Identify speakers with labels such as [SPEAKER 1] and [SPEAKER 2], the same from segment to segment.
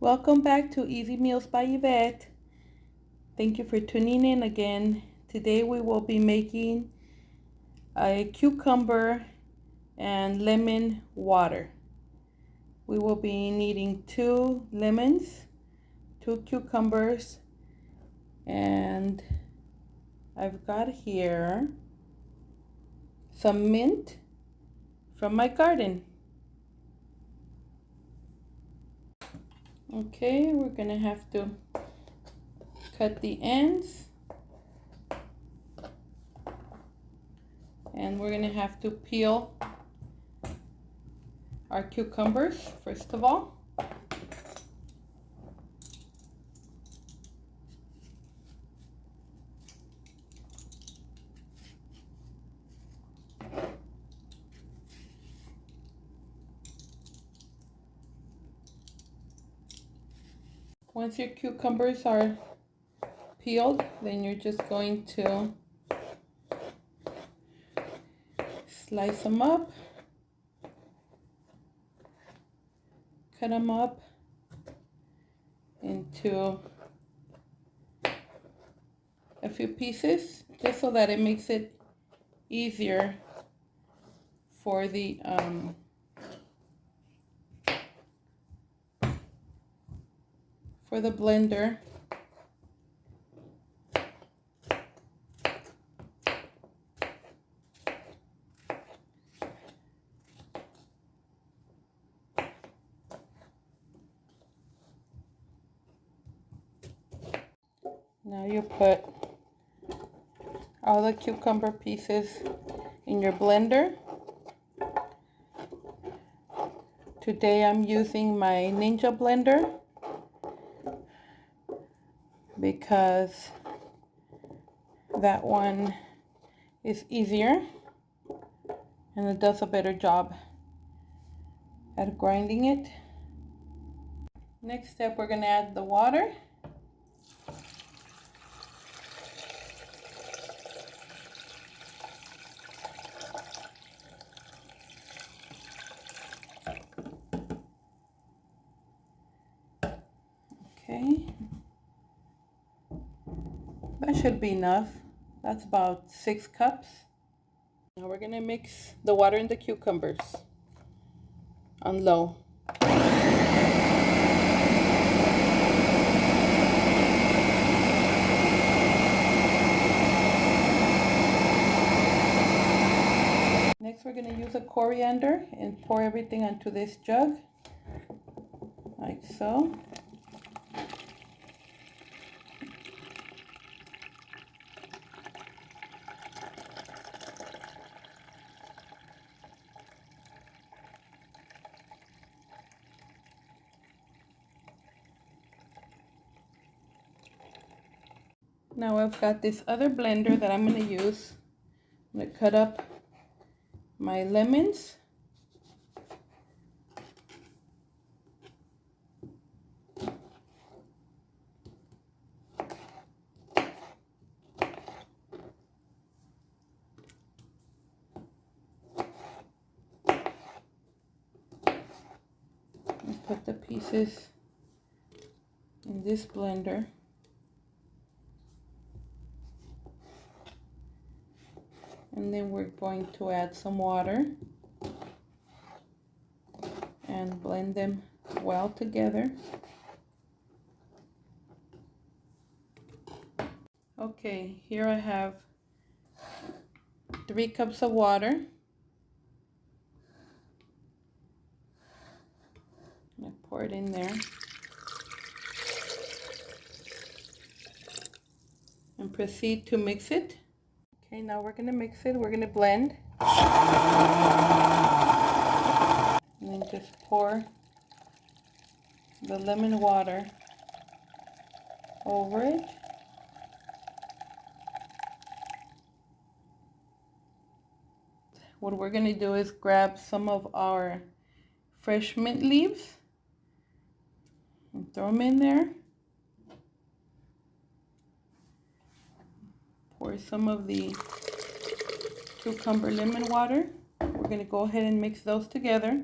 [SPEAKER 1] Welcome back to Easy Meals by Yvette. Thank you for tuning in again. Today we will be making a cucumber and lemon water. We will be needing 2 lemons, 2 cucumbers, and I've got here some mint from my garden. Okay, we're gonna have to cut the ends, and we're gonna have to peel our cucumbers first of all. Once your cucumbers are peeled, then you're just going to slice them up, cut them up into a few pieces, just so that it makes it easier for the blender. Now you put all the cucumber pieces in your blender. Today I'm using my Ninja blender because that one is easier and it does a better job at grinding it. Next step, we're going to add the water. Okay, that should be enough. That's about 6 cups. Now we're going to mix the water and the cucumbers on low. Next, we're going to use a coriander and pour everything onto this jug, like so. Now I've got this other blender that I'm going to use. I'm going to cut up my lemons. And put the pieces in this blender. And then we're going to add some water and blend them well together. Okay, here I have 3 cups of water. I pour it in there and proceed to mix it. Okay, now we're going to mix it. We're going to blend. And then just pour the lemon water over it. What we're going to do is grab some of our fresh mint leaves and throw them in there. Pour some of the cucumber lemon water. We're going to go ahead and mix those together.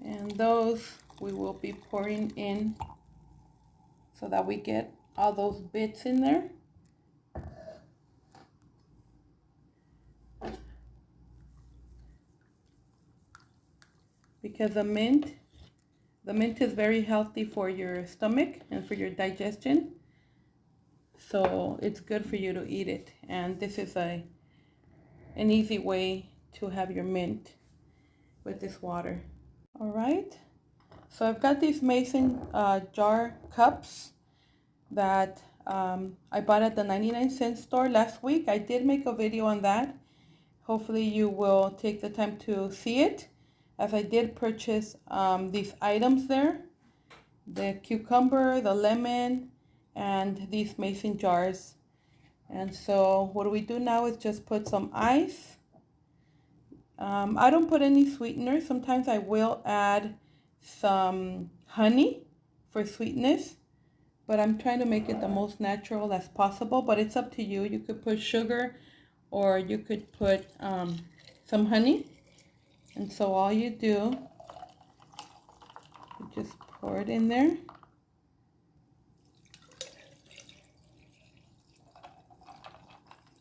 [SPEAKER 1] And those we will be pouring in so that we get all those bits in there. Because the mint is very healthy for your stomach and for your digestion. So it's good for you to eat it. And this is an easy way to have your mint with this water. All right. So I've got these mason jar cups that I bought at the 99-cent store last week. I did make a video on that. Hopefully you will take the time to see it, as I did purchase these items there. The cucumber, the lemon, and these mason jars. And so what we do now is just put some ice. I don't put any sweetener. Sometimes I will add some honey for sweetness, but I'm trying to make it the most natural as possible. But it's up to you. You could put sugar or you could put some honey. And so all you do, you just pour it in there.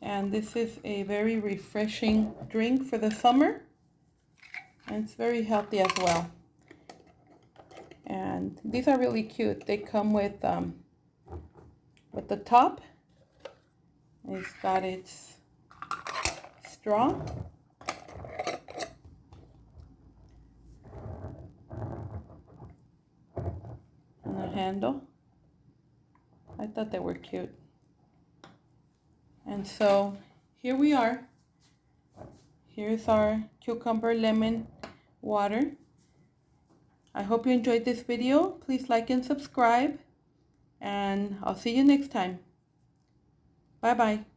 [SPEAKER 1] And this is a very refreshing drink for the summer. And it's very healthy as well. And these are really cute. They come with the top. It's got its straw. And a handle. I thought they were cute. And so here we are. Here's our cucumber lemon water. I hope you enjoyed this video. Please like and subscribe. And I'll see you next time. Bye-bye.